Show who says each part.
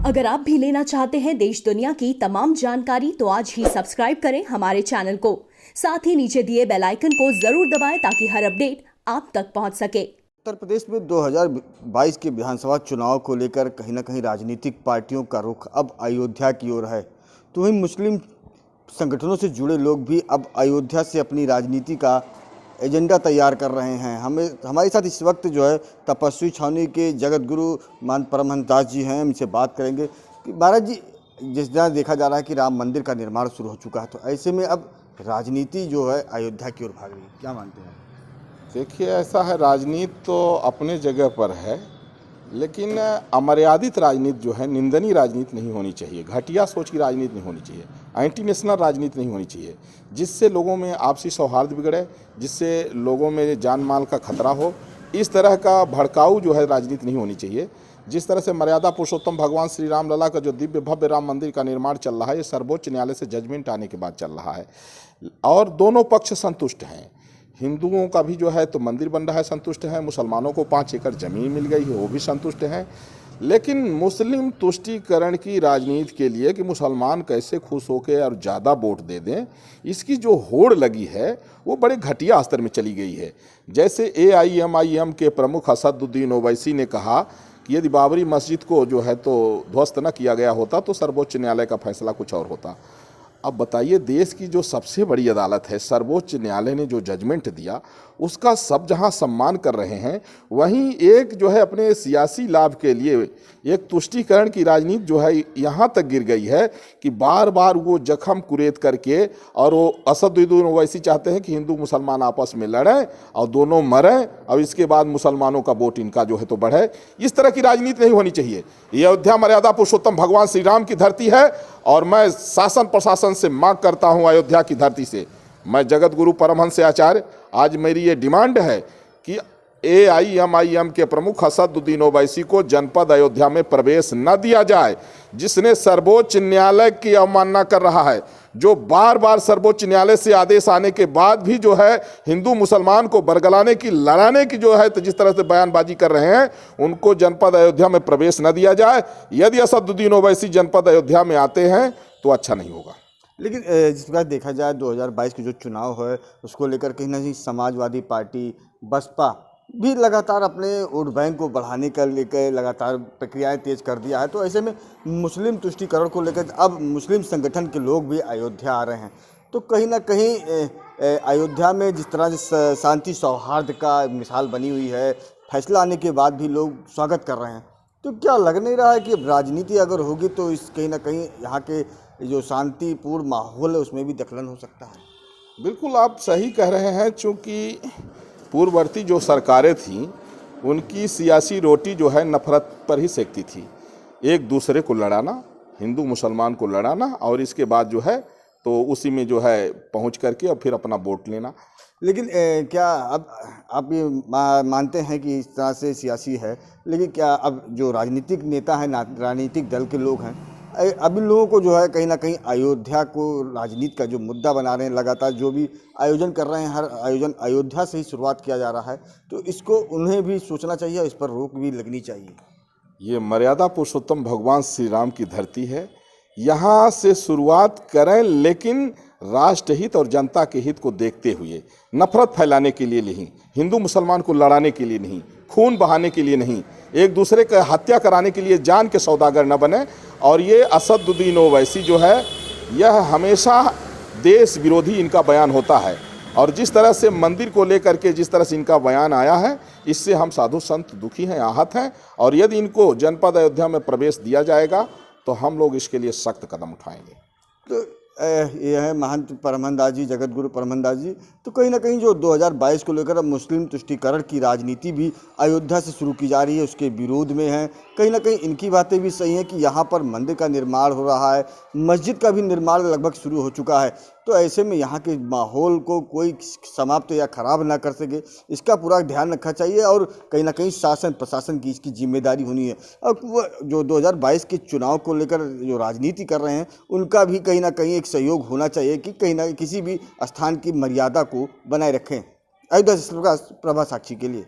Speaker 1: अगर आप भी लेना चाहते हैं देश दुनिया की तमाम जानकारी तो आज ही सब्सक्राइब करें हमारे चैनल को। साथ ही नीचे दिए बेल आइकन को जरूर दबाएं ताकि हर अपडेट आप तक पहुंच सके।
Speaker 2: उत्तर प्रदेश में 2022 के विधानसभा चुनाव को लेकर कहीं ना कहीं राजनीतिक पार्टियों का रुख अब अयोध्या की ओर है, तो वहीं मुस्लिम संगठनों से जुड़े लोग भी अब अयोध्या से अपनी राजनीति का एजेंडा तैयार कर रहे हैं। हमारे साथ इस वक्त जो है तपस्वी छावनी के जगत गुरु महंत परमहंस दास जी हैं। हम इनसे बात करेंगे कि महाराज जी, जिस तरह देखा जा रहा है कि राम मंदिर का निर्माण शुरू हो चुका है, तो ऐसे में अब राजनीति जो है अयोध्या की ओर भाग रही है, क्या मानते हैं?
Speaker 3: देखिए, ऐसा है, राजनीति तो अपने जगह पर है, लेकिन अमर्यादित राजनीति जो है, निंदनीय राजनीति नहीं होनी चाहिए, घटिया सोच की राजनीति नहीं होनी चाहिए, एंटी नेशनल राजनीति नहीं होनी चाहिए, जिससे लोगों में आपसी सौहार्द बिगड़े, जिससे लोगों में जान माल का खतरा हो। इस तरह का भड़काऊ जो है राजनीति नहीं होनी चाहिए। जिस तरह से मर्यादा पुरुषोत्तम भगवान श्री राम लला का जो दिव्य भव्य राम मंदिर का निर्माण चल रहा है, ये सर्वोच्च न्यायालय से जजमेंट आने के बाद चल रहा है और दोनों पक्ष संतुष्ट हैं। हिंदुओं का भी जो है तो मंदिर बन रहा है, संतुष्ट है, मुसलमानों को 5 एकड़ ज़मीन मिल गई है, वो भी संतुष्ट हैं। लेकिन मुस्लिम तुष्टीकरण की राजनीति के लिए कि मुसलमान कैसे खुश होकर और ज़्यादा वोट दे दें, इसकी जो होड़ लगी है वो बड़े घटिया स्तर में चली गई है। जैसे AIMIM के प्रमुख असदुद्दीन ओवैसी ने कहा कि यदि बाबरी मस्जिद को जो है तो ध्वस्त न किया गया होता तो सर्वोच्च न्यायालय का फैसला कुछ और होता। अब बताइए, देश की जो सबसे बड़ी अदालत है, सर्वोच्च न्यायालय ने जो जजमेंट दिया उसका सब जहां सम्मान कर रहे हैं, वहीं एक जो है अपने सियासी लाभ के लिए एक तुष्टीकरण की राजनीति जो है यहां तक गिर गई है कि बार बार वो जख्म कुरेद करके, और वो असदुद्दीन ओवैसी चाहते हैं कि हिंदू मुसलमान आपस में लड़ें और दोनों मरें और इसके बाद मुसलमानों का वोट इनका जो है तो बढ़े। इस तरह की राजनीति नहीं होनी चाहिए। ये अयोध्या मर्यादा पुरुषोत्तम भगवान श्री राम की धरती है और मैं शासन प्रशासन से मांग करता हूं, अयोध्या की धरती से, मैं जगत गुरु परमहंस आचार्य, आज मेरी ये डिमांड है कि AIMIM के प्रमुख असदुद्दीन ओवैसी को जनपद अयोध्या में प्रवेश न दिया जाए, जिसने सर्वोच्च न्यायालय की अवमानना कर रहा है, जो बार बार सर्वोच्च न्यायालय से आदेश आने के बाद भी जो है हिंदू मुसलमान को बरगलाने की, लड़ाने की जो है तो जिस तरह से बयानबाजी कर रहे हैं, उनको जनपद अयोध्या में प्रवेश न दिया जाए। यदि असदुद्दीन ओवैसी जनपद अयोध्या में आते हैं तो अच्छा नहीं होगा।
Speaker 2: लेकिन जिस प्रकार देखा जाए 2022 के जो चुनाव है उसको लेकर कहीं ना कहीं समाजवादी पार्टी, बसपा भी लगातार अपने वोट बैंक को बढ़ाने का लेकर लगातार प्रक्रियाएं तेज कर दिया है, तो ऐसे में मुस्लिम तुष्टीकरण को लेकर अब मुस्लिम संगठन के लोग भी अयोध्या आ रहे हैं, तो कहीं ना कहीं अयोध्या में जिस तरह से शांति सौहार्द का मिसाल बनी हुई है, फैसला आने के बाद भी लोग स्वागत कर रहे हैं, तो क्या लग नहीं रहा है कि राजनीति अगर होगी तो इस कहीं ना कहीं यहाँ के जो शांतिपूर्ण माहौल है उसमें भी दखलन हो सकता है?
Speaker 3: बिल्कुल आप सही कह रहे हैं, चूँकि पूर्ववर्ती जो सरकारें थीं उनकी सियासी रोटी जो है नफरत पर ही सेकती थी, एक दूसरे को लड़ाना, हिंदू मुसलमान को लड़ाना और इसके बाद जो है तो उसी में जो है पहुंच करके और फिर अपना वोट लेना।
Speaker 2: लेकिन क्या अब आप ये मानते हैं कि इस तरह से सियासी है, लेकिन क्या अब जो राजनीतिक नेता हैं, राजनीतिक दल के लोग हैं, अब इन लोगों को जो है कहीं ना कहीं अयोध्या को राजनीति का जो मुद्दा बना रहे हैं, लगातार जो भी आयोजन कर रहे हैं, हर आयोजन अयोध्या से ही शुरुआत किया जा रहा है, तो इसको उन्हें भी सोचना चाहिए और इस पर रोक भी लगनी चाहिए।
Speaker 3: ये मर्यादा पुरुषोत्तम भगवान श्री राम की धरती है, यहाँ से शुरुआत करें, लेकिन राष्ट्रहित और जनता के हित को देखते हुए, नफरत फैलाने के लिए नहीं, हिंदू मुसलमान को लड़ाने के लिए नहीं, खून बहाने के लिए नहीं, एक दूसरे का हत्या कराने के लिए जान के सौदागर न बने। और ये असदुद्दीन ओवैसी जो है यह हमेशा देश विरोधी इनका बयान होता है, और जिस तरह से मंदिर को लेकर के जिस तरह से इनका बयान आया है, इससे हम साधु संत दुखी हैं, आहत हैं, और यदि इनको जनपद अयोध्या में प्रवेश दिया जाएगा तो हम लोग इसके लिए सख्त कदम उठाएंगे।
Speaker 2: तो ये है महंत परमहंस दास जी, जगत गुरु परमहंस दास जी। तो कहीं ना कहीं जो 2022 को लेकर अब मुस्लिम तुष्टीकरण की राजनीति भी अयोध्या से शुरू की जा रही है, उसके विरोध में है। कहीं ना कहीं इनकी बातें भी सही हैं कि यहाँ पर मंदिर का निर्माण हो रहा है, मस्जिद का भी निर्माण लगभग शुरू हो चुका है, तो ऐसे में यहाँ के माहौल को कोई समाप्त या ख़राब ना कर सके, इसका पूरा ध्यान रखना चाहिए और कहीं ना कहीं शासन प्रशासन की इसकी जिम्मेदारी होनी है। और जो 2022 के चुनाव को लेकर जो राजनीति कर रहे हैं उनका भी कहीं ना कहीं एक सहयोग होना चाहिए कि कहीं ना किसी भी स्थान की मर्यादा को बनाए रखें। अयोध्या से प्रभा साक्षी के लिए।